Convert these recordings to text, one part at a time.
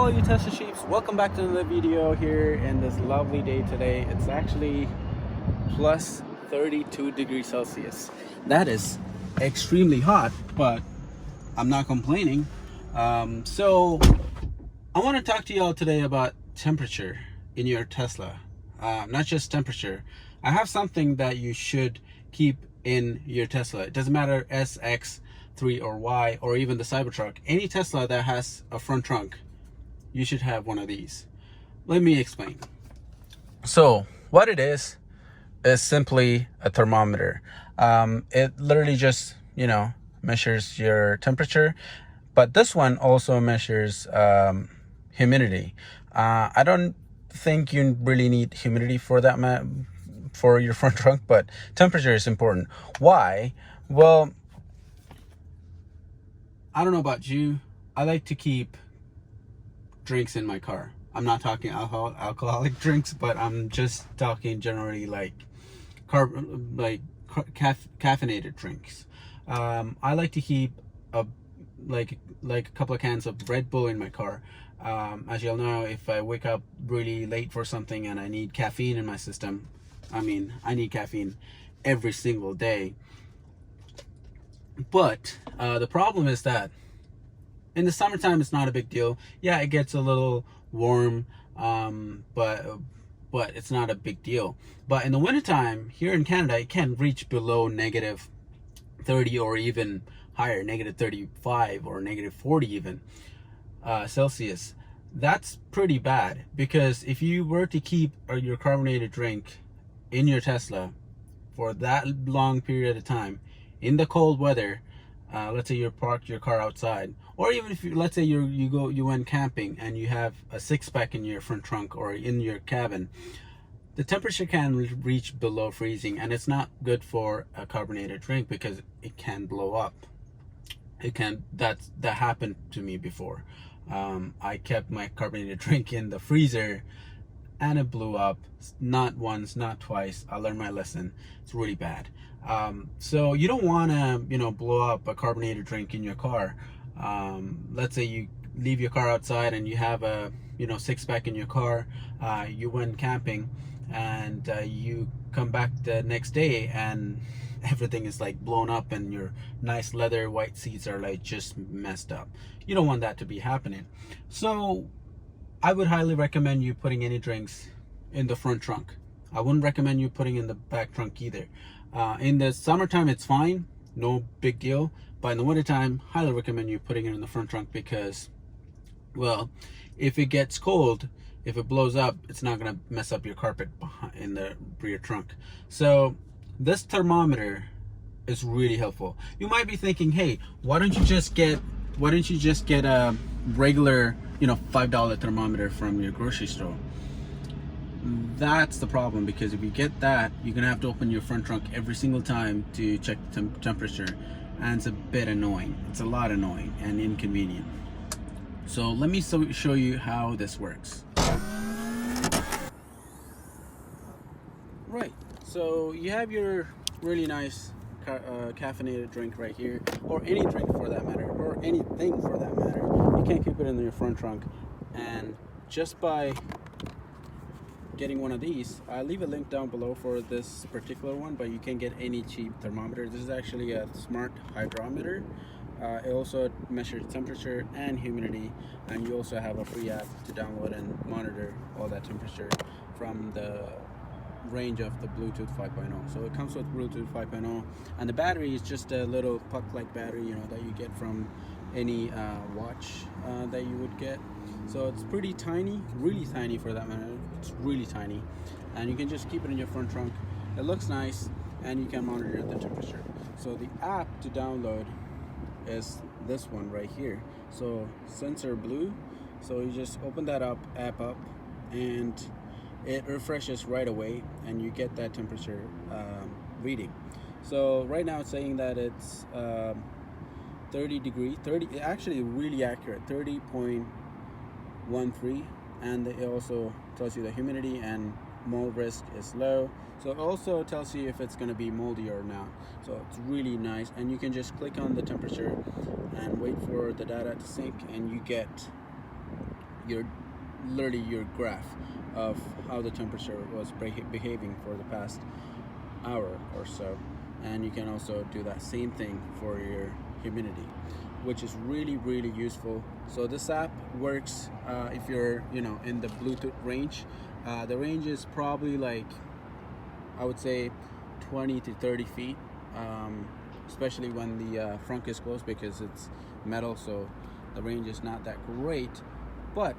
all you Tesla sheeps, welcome back to another video here in this lovely day today. It's actually plus 32 degrees Celsius. That is extremely hot, but I'm not complaining. So I want to talk to y'all today about temperature in your Tesla. Not just temperature. I have something that you should keep in your Tesla. It doesn't matter S, X, 3 or Y, or even the Cybertruck. Any Tesla that has a front trunk, you should have one of these. Let me explain. So what it is simply a thermometer. It literally just, measures your temperature, but this one also measures humidity. I don't think you really need humidity for that for your front trunk, but temperature is important. Why? Well, I don't know about you. I like to keep drinks in my car. I'm not talking alcoholic drinks, but I'm just talking generally like caffeinated drinks. I like to keep like a couple of cans of Red Bull in my car. As you'll know, if I wake up really late for something and I need caffeine in my system, I need caffeine every single day. But the problem is that in the summertime, it's not a big deal. Yeah, it gets a little warm, but it's not a big deal. But in the wintertime, here in Canada, it can reach below negative 30 or even higher, negative 35 or negative 40 even Celsius. That's pretty bad, because if you were to keep your carbonated drink in your Tesla for that long period of time in the cold weather, let's say you parked your car outside, or even if let's say you went camping and you have a 6-pack in your front trunk or in your cabin, the temperature can reach below freezing, and it's not good for a carbonated drink because it can blow up. That happened to me before. I kept my carbonated drink in the freezer and it blew up, not once, not twice. I learned my lesson. It's really bad. So you don't want to blow up a carbonated drink in your car. Let's say you leave your car outside and you have a 6-pack in your car. You went camping and you come back the next day and everything is like blown up and your nice leather white seats are like just messed up. You don't want that to be happening. So I would highly recommend you putting any drinks in the front trunk. I wouldn't recommend you putting in the back trunk either. In the summertime, it's fine, no big deal. But in the wintertime, highly recommend you putting it in the front trunk because, well, if it gets cold, if it blows up, it's not gonna mess up your carpet in the rear trunk. So this thermometer is really helpful. You might be thinking, hey, why don't you just get a regular, $5 thermometer from your grocery store? That's the problem, because if you get that, you're gonna have to open your front trunk every single time to check the temperature, and it's a bit annoying. It's a lot annoying and inconvenient. So let me show you how this works. Right, so you have your really nice caffeinated drink right here, or any drink for that matter, or anything for that matter. You can't keep it in your front trunk, and just by getting one of these, I'll leave a link down below for this particular one, but you can get any cheap thermometer. This is actually a smart hydrometer. It also measures temperature and humidity, and you also have a free app to download and monitor all that temperature from the range of the Bluetooth 5.0. So it comes with Bluetooth 5.0, and the battery is just a little puck-like battery, that you get from any watch that you would get. So it's pretty tiny, really tiny for that matter. It's really tiny, and you can just keep it in your front trunk. It looks nice, and you can monitor the temperature. So the app to download is this one right here. So Sensor Blue. So you just open that app up, and it refreshes right away, and you get that temperature reading. So right now it's saying that it's 30 degrees, actually really accurate, 30.13, and it also tells you the humidity and mold risk is low. So it also tells you if it's going to be moldy or not. So it's really nice, and you can just click on the temperature and wait for the data to sync, and you get your literally your graph of how the temperature was behaving for the past hour or so. And you can also do that same thing for your humidity, which is really useful. So this app works if you're in the Bluetooth range. The range is probably like, I would say, 20 to 30 feet, especially when the front is closed, because it's metal, so the range is not that great. But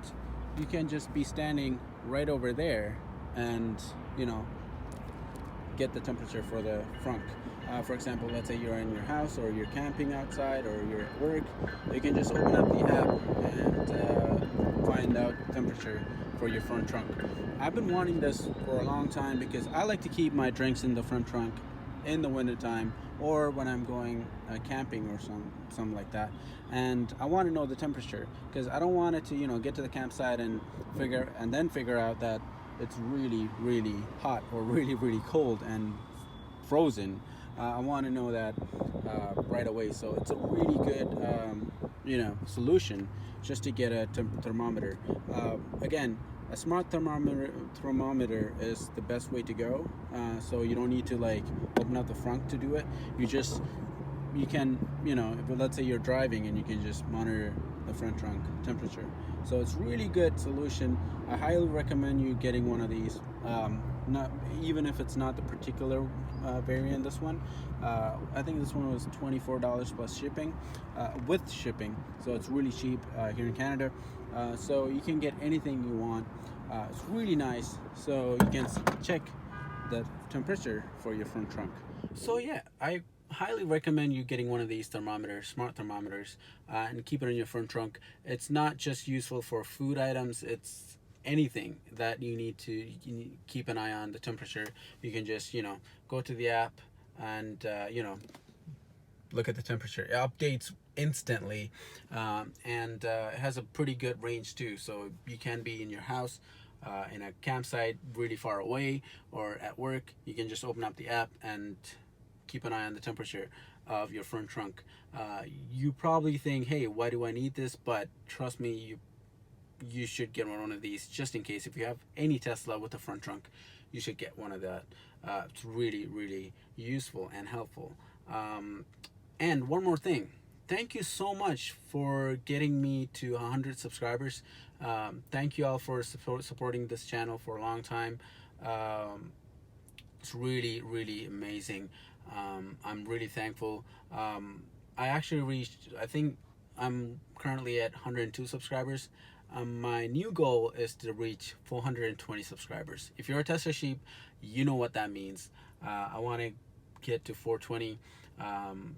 you can just be standing right over there and get the temperature for the front. For example, let's say you're in your house or you're camping outside or you're at work, you can just open up the app and find out temperature for your front trunk. I've been wanting this for a long time because I like to keep my drinks in the front trunk in the wintertime, or when I'm going camping or something like that, and I want to know the temperature, because I don't want it to get to the campsite and then figure out that it's really hot or really cold and frozen. I want to know that right away. So it's a really good solution just to get a thermometer. Again, a smart thermometer is the best way to go. So you don't need to like open up the front to do it. You can, if, let's say you're driving, and you can just monitor the front trunk temperature. So it's really good solution. I highly recommend you getting one of these. Not even if it's not the particular variant. This one, I think this one was $24 plus shipping, with shipping. So it's really cheap here in Canada. So you can get anything you want. It's really nice. So you can check the temperature for your front trunk. So yeah, I highly recommend you getting one of these thermometers, smart thermometers, and keep it in your front trunk. It's not just useful for food items, it's anything that you need to keep an eye on the temperature. You can just go to the app and look at the temperature. It updates instantly, and it has a pretty good range too, so you can be in your house, in a campsite really far away, or at work. You can just open up the app and keep an eye on the temperature of your front trunk. You probably think, hey, why do I need this? But trust me, you should get one of these just in case. If you have any Tesla with the front trunk, you should get one of that. It's really useful and helpful. And one more thing, thank you so much for getting me to 100 subscribers. Thank you all for supporting this channel for a long time. It's really amazing. I'm really thankful. I actually reached, I think I'm currently at 102 subscribers. My new goal is to reach 420 subscribers. If you're a Tesla sheep, you know what that means. I want to get to 420.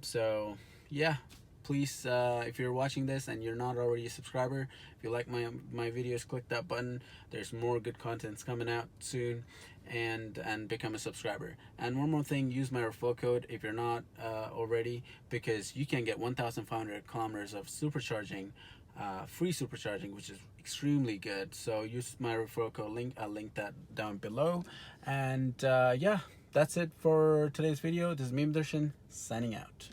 So yeah, please, if you're watching this and you're not already a subscriber, if you like my videos, click that button. There's more good contents coming out soon, and become a subscriber. And one more thing, use my referral code if you're not already, because you can get 1,500 kilometers of supercharging, free supercharging, which is extremely good. So use my referral code link. I'll link that down below. And yeah, that's it for today's video. This is Meme Darshan signing out.